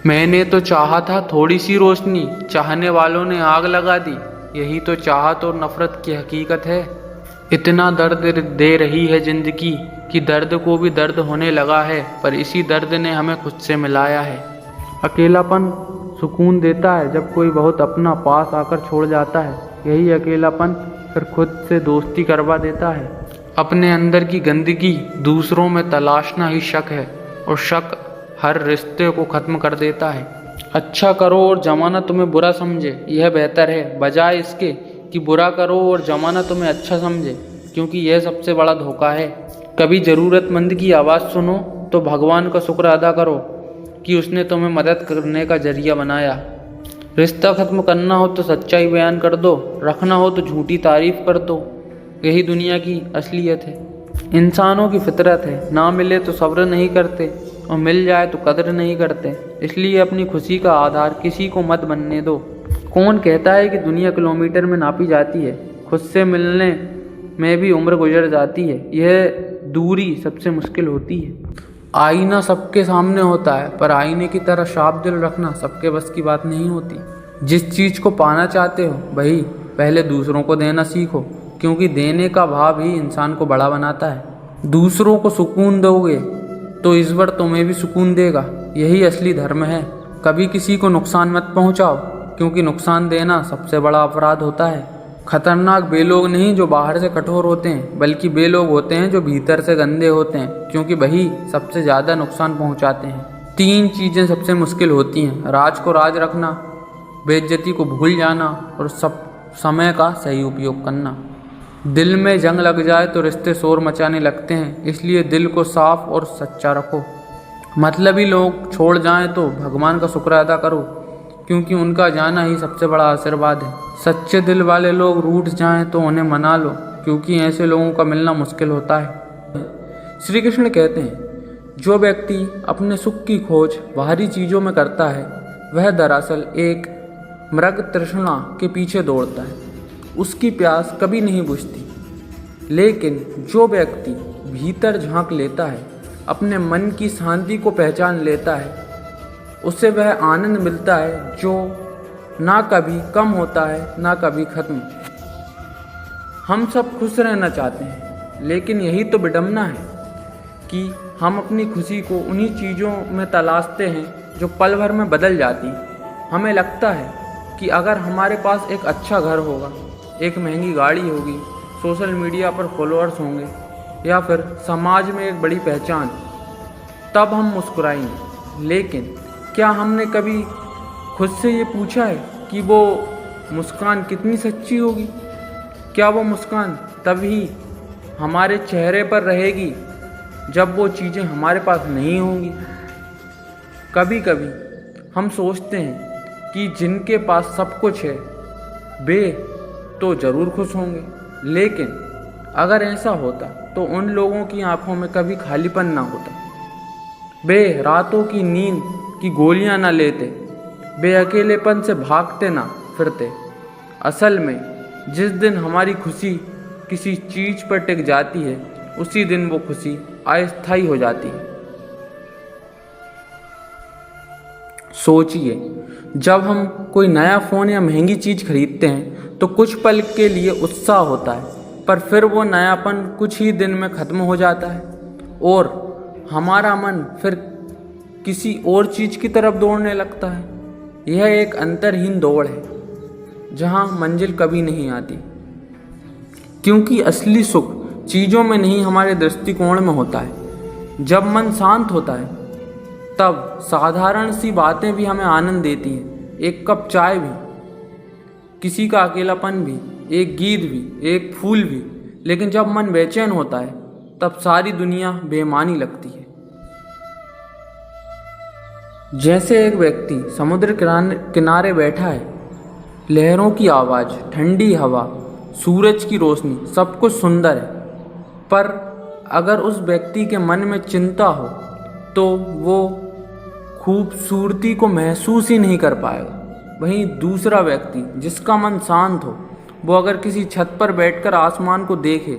मैंने तो चाहा था थोड़ी सी रोशनी, चाहने वालों ने आग लगा दी। यही तो चाहत और नफरत की हकीकत है। इतना दर्द दे रही है जिंदगी कि दर्द को भी दर्द होने लगा है, पर इसी दर्द ने हमें खुद से मिलाया है। अकेलापन सुकून देता है जब कोई बहुत अपना पास आकर छोड़ जाता है। यही अकेलापन फिर खुद से दोस्ती करवा देता है। अपने अंदर की गंदगी दूसरों में तलाशना ही शक है, और शक हर रिश्ते को ख़त्म कर देता है। अच्छा करो और ज़माना तुम्हें बुरा समझे, यह बेहतर है बजाय इसके कि बुरा करो और ज़माना तुम्हें अच्छा समझे, क्योंकि यह सबसे बड़ा धोखा है। कभी ज़रूरतमंद की आवाज़ सुनो तो भगवान का शुक्र अदा करो कि उसने तुम्हें मदद करने का जरिया बनाया। रिश्ता ख़त्म करना हो तो सच्चाई बयान कर दो, रखना हो तो झूठी तारीफ़ कर दो। यही दुनिया की असलियत है, इंसानों की फितरत है। ना मिले तो सब्र नहीं करते, और मिल जाए तो कदर नहीं करते। इसलिए अपनी खुशी का आधार किसी को मत बनने दो। कौन कहता है कि दुनिया किलोमीटर में नापी जाती है? खुद से मिलने में भी उम्र गुजर जाती है। यह दूरी सबसे मुश्किल होती है। आईना सबके सामने होता है, पर आईने की तरह साफ दिल रखना सबके बस की बात नहीं होती। जिस चीज़ को पाना चाहते हो वही पहले दूसरों को देना सीखो, क्योंकि देने का भाव ही इंसान को बड़ा बनाता है। दूसरों को सुकून दोगे तो ईश्वर तुम्हें भी सुकून देगा। यही असली धर्म है। कभी किसी को नुकसान मत पहुंचाओ, क्योंकि नुकसान देना सबसे बड़ा अपराध होता है। खतरनाक वे लोग नहीं जो बाहर से कठोर होते हैं, बल्कि वे लोग होते हैं जो भीतर से गंदे होते हैं, क्योंकि वही सबसे ज़्यादा नुकसान पहुंचाते हैं। 3 चीज़ें सबसे मुश्किल होती हैं: राज को राज रखना, बेइज्जती को भूल जाना, और समय का सही उपयोग करना। दिल में जंग लग जाए तो रिश्ते शोर मचाने लगते हैं, इसलिए दिल को साफ और सच्चा रखो। मतलबी लोग छोड़ जाएं तो भगवान का शुक्र अदा करो, क्योंकि उनका जाना ही सबसे बड़ा आशीर्वाद है। सच्चे दिल वाले लोग रूठ जाएं तो उन्हें मना लो, क्योंकि ऐसे लोगों का मिलना मुश्किल होता है। श्री कृष्ण कहते हैं, जो व्यक्ति अपने सुख की खोज बाहरी चीज़ों में करता है, वह दरअसल एक मृग तृष्णा के पीछे दौड़ता है। उसकी प्यास कभी नहीं बुझती। लेकिन जो व्यक्ति भीतर झांक लेता है, अपने मन की शांति को पहचान लेता है, उसे वह आनंद मिलता है जो ना कभी कम होता है ना कभी खत्म। हम सब खुश रहना चाहते हैं, लेकिन यही तो विडंबना है कि हम अपनी खुशी को उन्हीं चीज़ों में तलाशते हैं जो पल भर में बदल जाती हैं। हमें लगता है कि अगर हमारे पास एक अच्छा घर होगा, एक महंगी गाड़ी होगी, सोशल मीडिया पर फॉलोअर्स होंगे, या फिर समाज में एक बड़ी पहचान, तब हम मुस्कुराएंगे। लेकिन क्या हमने कभी खुद से ये पूछा है कि वो मुस्कान कितनी सच्ची होगी? क्या वो मुस्कान तभी हमारे चेहरे पर रहेगी जब वो चीज़ें हमारे पास नहीं होंगी? कभी कभी हम सोचते हैं कि जिनके पास सब कुछ है वे तो ज़रूर खुश होंगे, लेकिन अगर ऐसा होता तो उन लोगों की आंखों में कभी खालीपन ना होता। वे रातों की नींद की गोलियां ना लेते, वे अकेलेपन से भागते ना फिरते। असल में जिस दिन हमारी खुशी किसी चीज़ पर टिक जाती है, उसी दिन वो खुशी अस्थायी हो जाती है। सोचिए, जब हम कोई नया फ़ोन या महंगी चीज़ खरीदते हैं तो कुछ पल के लिए उत्साह होता है, पर फिर वो नयापन कुछ ही दिन में ख़त्म हो जाता है और हमारा मन फिर किसी और चीज़ की तरफ दौड़ने लगता है। यह एक अंतरहीन दौड़ है जहाँ मंजिल कभी नहीं आती, क्योंकि असली सुख चीज़ों में नहीं, हमारे दृष्टिकोण में होता है। जब मन शांत होता है तब साधारण सी बातें भी हमें आनंद देती हैं। एक कप चाय भी, किसी का अकेलापन भी, एक गीत भी, एक फूल भी। लेकिन जब मन बेचैन होता है तब सारी दुनिया बेमानी लगती है। जैसे एक व्यक्ति समुद्र किनारे बैठा है, लहरों की आवाज़, ठंडी हवा, सूरज की रोशनी, सब कुछ सुंदर है, पर अगर उस व्यक्ति के मन में चिंता हो तो वो खूबसूरती को महसूस ही नहीं कर पाएगा। वहीं दूसरा व्यक्ति जिसका मन शांत हो, वो अगर किसी छत पर बैठकर आसमान को देखे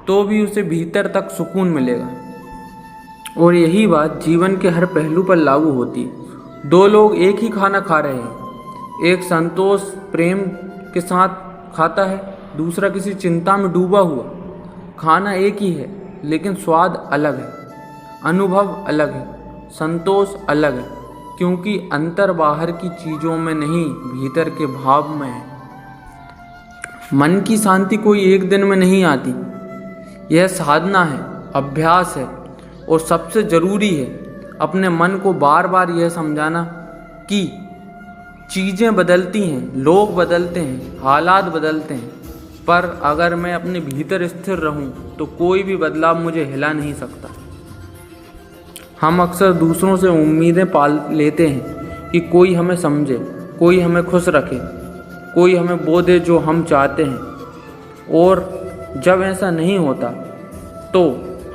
तो भी उसे भीतर तक सुकून मिलेगा। और यही बात जीवन के हर पहलू पर लागू होती है। 2 लोग एक ही खाना खा रहे हैं, एक संतोष प्रेम के साथ खाता है दूसरा किसी चिंता में डूबा हुआ। खाना एक ही है लेकिन स्वाद अलग है, अनुभव अलग है, संतोष अलग है, क्योंकि अंतर बाहर की चीज़ों में नहीं, भीतर के भाव में है। मन की शांति कोई एक दिन में नहीं आती, यह साधना है, अभ्यास है, और सबसे ज़रूरी है अपने मन को बार बार यह समझाना कि चीज़ें बदलती हैं, लोग बदलते हैं, हालात बदलते हैं, पर अगर मैं अपने भीतर स्थिर रहूं तो कोई भी बदलाव मुझे हिला नहीं सकता। हम अक्सर दूसरों से उम्मीदें पाल लेते हैं कि कोई हमें समझे, कोई हमें खुश रखे, कोई हमें वो दे जो हम चाहते हैं, और जब ऐसा नहीं होता तो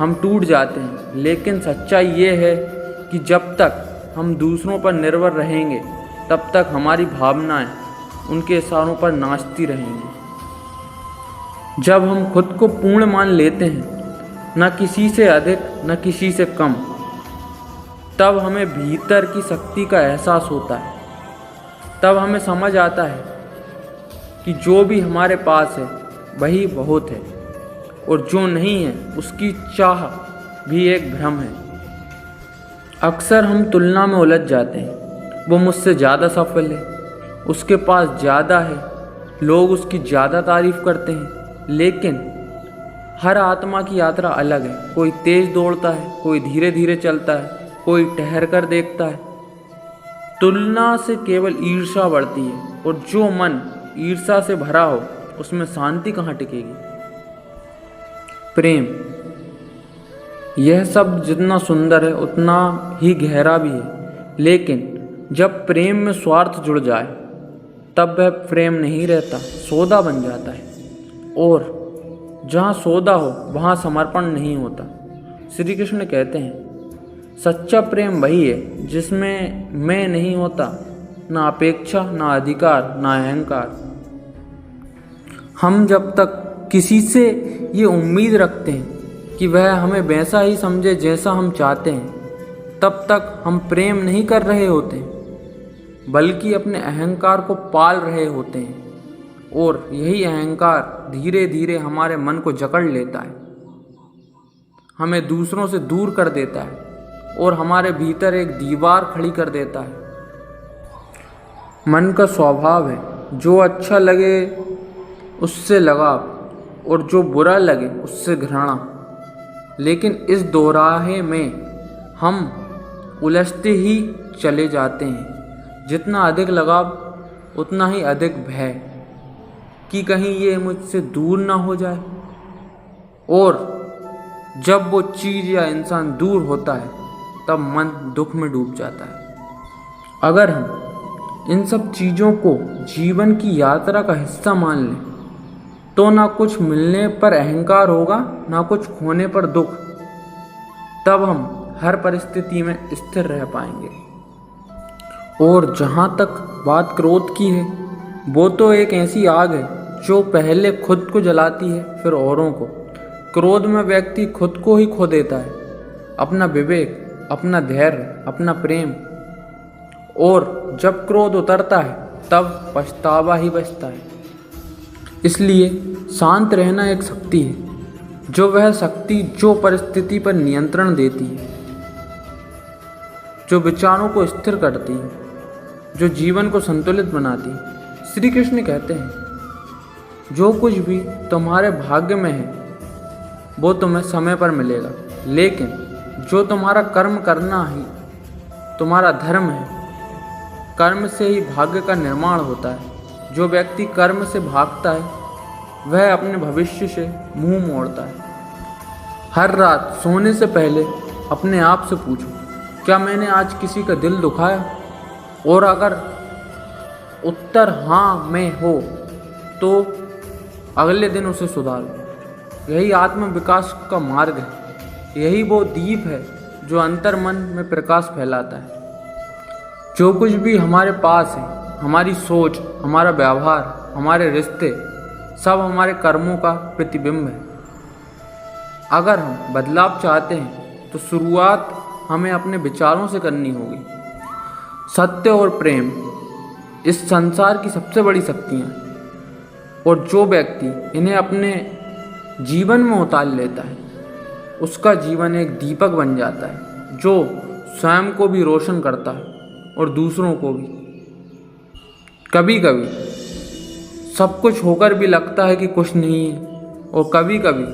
हम टूट जाते हैं। लेकिन सच्चाई ये है कि जब तक हम दूसरों पर निर्भर रहेंगे तब तक हमारी भावनाएं उनके इशारों पर नाचती रहेंगी। जब हम खुद को पूर्ण मान लेते हैं, न किसी से अधिक न किसी से कम, तब हमें भीतर की शक्ति का एहसास होता है। तब हमें समझ आता है कि जो भी हमारे पास है वही बहुत है, और जो नहीं है उसकी चाह भी एक भ्रम है। अक्सर हम तुलना में उलझ जाते हैं, वो मुझसे ज़्यादा सफल है, उसके पास ज़्यादा है, लोग उसकी ज़्यादा तारीफ करते हैं। लेकिन हर आत्मा की यात्रा अलग है, कोई तेज दौड़ता है, कोई धीरे धीरे चलता है, कोई ठहर कर देखता है। तुलना से केवल ईर्ष्या बढ़ती है, और जो मन ईर्ष्या से भरा हो उसमें शांति कहाँ टिकेगी। प्रेम, यह शब्द जितना सुंदर है उतना ही गहरा भी है, लेकिन जब प्रेम में स्वार्थ जुड़ जाए तब वह प्रेम नहीं रहता, सौदा बन जाता है, और जहाँ सौदा हो वहाँ समर्पण नहीं होता। श्री कृष्ण कहते हैं सच्चा प्रेम वही है जिसमें मैं नहीं होता, ना अपेक्षा, ना अधिकार, ना अहंकार। हम जब तक किसी से ये उम्मीद रखते हैं कि वह हमें वैसा ही समझे जैसा हम चाहते हैं, तब तक हम प्रेम नहीं कर रहे होते, बल्कि अपने अहंकार को पाल रहे होते हैं, और यही अहंकार धीरे धीरे हमारे मन को जकड़ लेता है, हमें दूसरों से दूर कर देता है, और हमारे भीतर एक दीवार खड़ी कर देता है। मन का स्वभाव है, जो अच्छा लगे उससे लगाव, और जो बुरा लगे उससे घृणा। लेकिन इस दोराहे में हम उलझते ही चले जाते हैं। जितना अधिक लगाव उतना ही अधिक भय कि कहीं ये मुझसे दूर ना हो जाए, और जब वो चीज़ या इंसान दूर होता है तब मन दुख में डूब जाता है। अगर हम इन सब चीज़ों को जीवन की यात्रा का हिस्सा मान लें तो ना कुछ मिलने पर अहंकार होगा, ना कुछ खोने पर दुख। तब हम हर परिस्थिति में स्थिर रह पाएंगे। और जहाँ तक बात क्रोध की है, वो तो एक ऐसी आग है जो पहले खुद को जलाती है फिर औरों को। क्रोध में व्यक्ति खुद को ही खो देता है, अपना विवेक, अपना धैर्य, अपना प्रेम, और जब क्रोध उतरता है तब पछतावा ही बचता है। इसलिए शांत रहना एक शक्ति है, जो वह शक्ति जो परिस्थिति पर नियंत्रण देती है, जो विचारों को स्थिर करती है, जो जीवन को संतुलित बनाती है। श्री कृष्ण कहते हैं जो कुछ भी तुम्हारे भाग्य में है वो तुम्हें समय पर मिलेगा, लेकिन जो तुम्हारा कर्म करना ही तुम्हारा धर्म है, कर्म से ही भाग्य का निर्माण होता है। जो व्यक्ति कर्म से भागता है वह अपने भविष्य से मुंह मोड़ता है। हर रात सोने से पहले अपने आप से पूछो, क्या मैंने आज किसी का दिल दुखाया? और अगर उत्तर हाँ में हो तो अगले दिन उसे सुधारो। यही आत्म विकास का मार्ग है, यही वो दीप है जो अंतर मन में प्रकाश फैलाता है। जो कुछ भी हमारे पास है, हमारी सोच, हमारा व्यवहार, हमारे रिश्ते, सब हमारे कर्मों का प्रतिबिंब है। अगर हम बदलाव चाहते हैं तो शुरुआत हमें अपने विचारों से करनी होगी। सत्य और प्रेम इस संसार की सबसे बड़ी शक्तियाँ। और जो व्यक्ति इन्हें अपने जीवन में उतार लेता है उसका जीवन एक दीपक बन जाता है जो स्वयं को भी रोशन करता है और दूसरों को भी। कभी कभी सब कुछ होकर भी लगता है कि कुछ नहीं है, और कभी कभी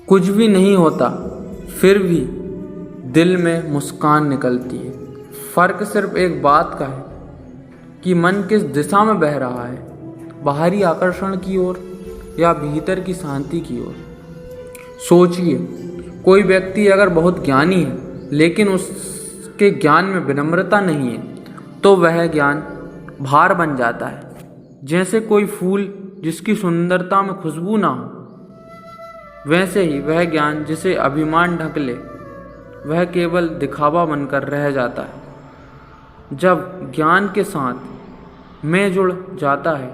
कुछ भी नहीं होता फिर भी दिल में मुस्कान निकलती है। फ़र्क सिर्फ एक बात का है कि मन किस दिशा में बह रहा है, बाहरी आकर्षण की ओर या भीतर की शांति की ओर। सोचिए, कोई व्यक्ति अगर बहुत ज्ञानी है लेकिन उसके ज्ञान में विनम्रता नहीं है तो वह ज्ञान भार बन जाता है। जैसे कोई फूल जिसकी सुंदरता में खुशबू ना हो, वैसे ही वह ज्ञान जिसे अभिमान ढक ले वह केवल दिखावा बनकर रह जाता है। जब ज्ञान के साथ मैं जुड़ जाता है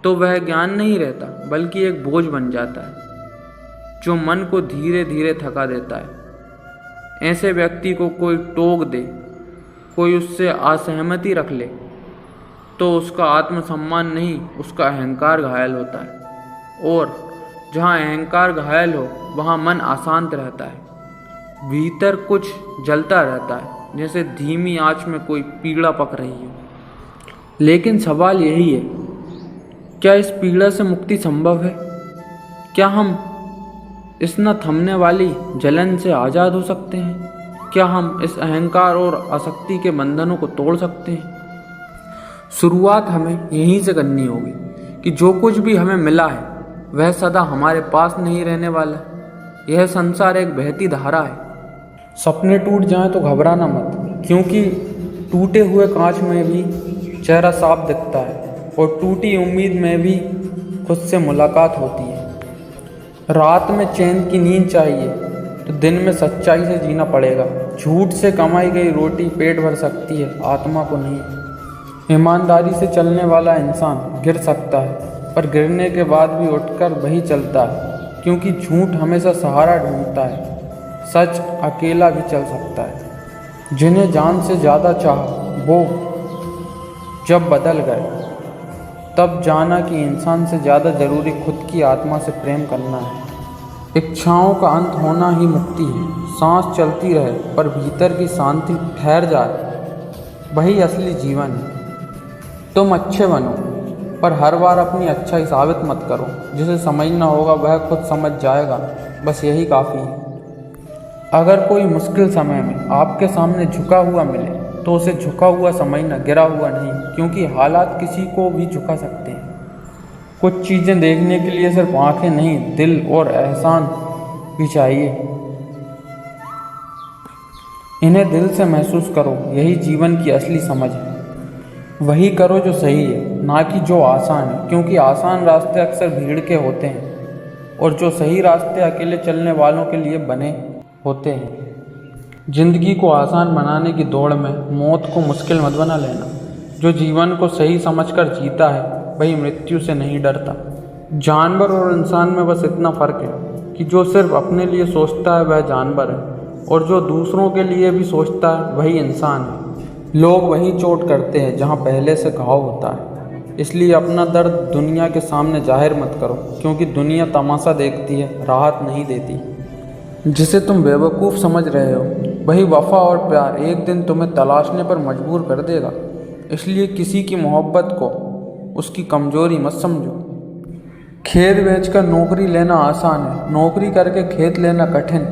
तो वह ज्ञान नहीं रहता बल्कि एक बोझ बन जाता है जो मन को धीरे धीरे थका देता है। ऐसे व्यक्ति को कोई टोक दे, कोई उससे असहमति रख ले तो उसका आत्मसम्मान नहीं, उसका अहंकार घायल होता है। और जहाँ अहंकार घायल हो वहाँ मन अशांत रहता है, भीतर कुछ जलता रहता है जैसे धीमी आंच में कोई पीड़ा पक रही है। लेकिन सवाल यही है, क्या इस पीड़ा से मुक्ति संभव है? क्या हम इस न थमने वाली जलन से आज़ाद हो सकते हैं? क्या हम इस अहंकार और आसक्ति के बंधनों को तोड़ सकते हैं? शुरुआत हमें यहीं से करनी होगी कि जो कुछ भी हमें मिला है वह सदा हमारे पास नहीं रहने वाला। यह संसार एक बहती धारा है। सपने टूट जाएं तो घबराना मत, क्योंकि टूटे हुए कांच में भी चेहरा साफ दिखता है और टूटी उम्मीद में भी खुद से मुलाकात होती है। रात में चैन की नींद चाहिए तो दिन में सच्चाई से जीना पड़ेगा। झूठ से कमाई गई रोटी पेट भर सकती है, आत्मा को नहीं। ईमानदारी से चलने वाला इंसान गिर सकता है पर गिरने के बाद भी उठकर वही चलता है, क्योंकि झूठ हमेशा सहारा ढूंढता है, सच अकेला भी चल सकता है। जिन्हें जान से ज़्यादा चाह वो जब बदल गए तब जाना कि इंसान से ज़्यादा ज़रूरी खुद की आत्मा से प्रेम करना है। इच्छाओं का अंत होना ही मुक्ति है। सांस चलती रहे पर भीतर की शांति ठहर जाए, वही असली जीवन है। तुम अच्छे बनो पर हर बार अपनी अच्छाई साबित मत करो। जिसे समझना होगा वह खुद समझ जाएगा, बस यही काफ़ी है। अगर कोई मुश्किल समय में आपके सामने झुका हुआ मिले तो उसे झुका हुआ समझना, गिरा हुआ नहीं, क्योंकि हालात किसी को भी झुका सकते हैं। कुछ चीज़ें देखने के लिए सिर्फ आंखें नहीं, दिल और एहसान भी चाहिए। इन्हें दिल से महसूस करो, यही जीवन की असली समझ है। वही करो जो सही है, ना कि जो आसान है, क्योंकि आसान रास्ते अक्सर भीड़ के होते हैं और जो सही रास्ते अकेले चलने वालों के लिए बने होते हैं। जिंदगी को आसान बनाने की दौड़ में मौत को मुश्किल मत बना लेना। जो जीवन को सही समझकर जीता है वही मृत्यु से नहीं डरता। जानवर और इंसान में बस इतना फ़र्क है कि जो सिर्फ अपने लिए सोचता है वह जानवर है और जो दूसरों के लिए भी सोचता है वही इंसान है। लोग वहीं चोट करते हैं जहाँ पहले से घाव होता है। इसलिए अपना दर्द दुनिया के सामने जाहिर मत करो, क्योंकि दुनिया तमाशा देखती है, राहत नहीं देती। जिसे तुम बेवकूफ़ समझ रहे हो वही वफ़ा और प्यार एक दिन तुम्हें तलाशने पर मजबूर कर देगा। इसलिए किसी की मोहब्बत को उसकी कमज़ोरी मत समझो। खेत बेचकर नौकरी लेना आसान है, नौकरी करके खेत लेना कठिन।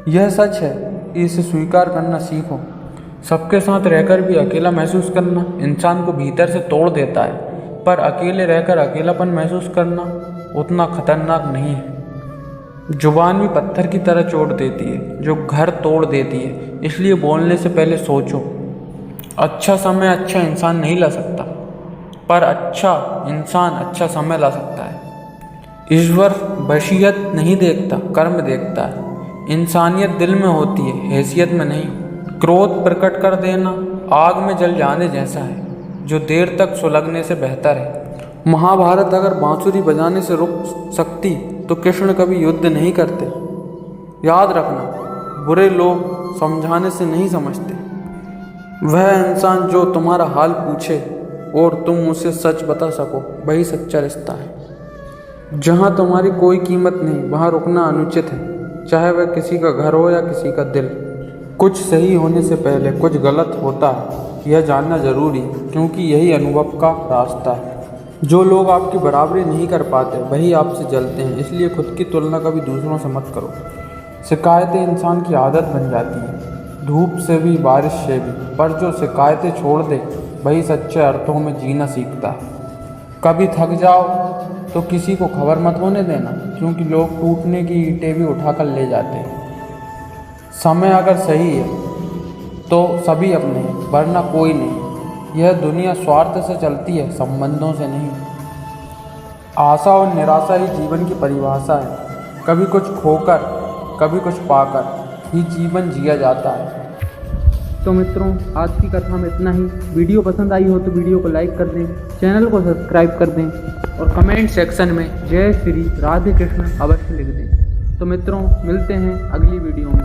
यह सच है, इसे स्वीकार करना सीखो। सबके साथ रहकर भी अकेला महसूस करना इंसान को भीतर से तोड़ देता है, पर अकेले रहकर अकेलापन महसूस करना उतना खतरनाक नहीं है। जुबान भी पत्थर की तरह चोट देती है, जो घर तोड़ देती है। इसलिए बोलने से पहले सोचो। अच्छा समय अच्छा इंसान नहीं ला सकता, पर अच्छा इंसान अच्छा समय ला सकता है। ईश्वर बशियत नहीं देखता, कर्म देखता है। इंसानियत दिल में होती है, हैसियत में नहीं। क्रोध प्रकट कर देना आग में जल जाने जैसा है, जो देर तक सुलगने से बेहतर है। महाभारत अगर बांसुरी बजाने से रुक सकती तो कृष्ण कभी युद्ध नहीं करते। याद रखना, बुरे लोग समझाने से नहीं समझते। वह इंसान जो तुम्हारा हाल पूछे और तुम मुझसे सच बता सको, वही सच्चा रिश्ता है। जहाँ तुम्हारी कोई कीमत नहीं वहाँ रुकना अनुचित है, चाहे वह किसी का घर हो या किसी का दिल। कुछ सही होने से पहले कुछ गलत होता है, यह जानना जरूरी है, क्योंकि यही अनुभव का रास्ता है। जो लोग आपकी बराबरी नहीं कर पाते वही आपसे जलते हैं, इसलिए खुद की तुलना कभी दूसरों से मत करो। शिकायतें इंसान की आदत बन जाती हैं, धूप से भी बारिश से भी, पर जो शिकायतें छोड़ दे वही सच्चे अर्थों में जीना सीखता है। कभी थक जाओ तो किसी को खबर मत होने देना, क्योंकि लोग टूटने की ईंटें भी उठाकर ले जाते हैं। समय अगर सही है तो सभी अपने हैं, वरना कोई नहीं। यह दुनिया स्वार्थ से चलती है, संबंधों से नहीं। आशा और निराशा ही जीवन की परिभाषा है। कभी कुछ खोकर कभी कुछ पाकर ही जीवन जिया जाता है। तो मित्रों, आज की कथा में इतना ही। वीडियो पसंद आई हो तो वीडियो को लाइक कर दें, चैनल को सब्सक्राइब कर दें और कमेंट सेक्शन में जय श्री राधे कृष्ण अवश्य लिख दें। तो मित्रों, मिलते हैं अगली वीडियो में।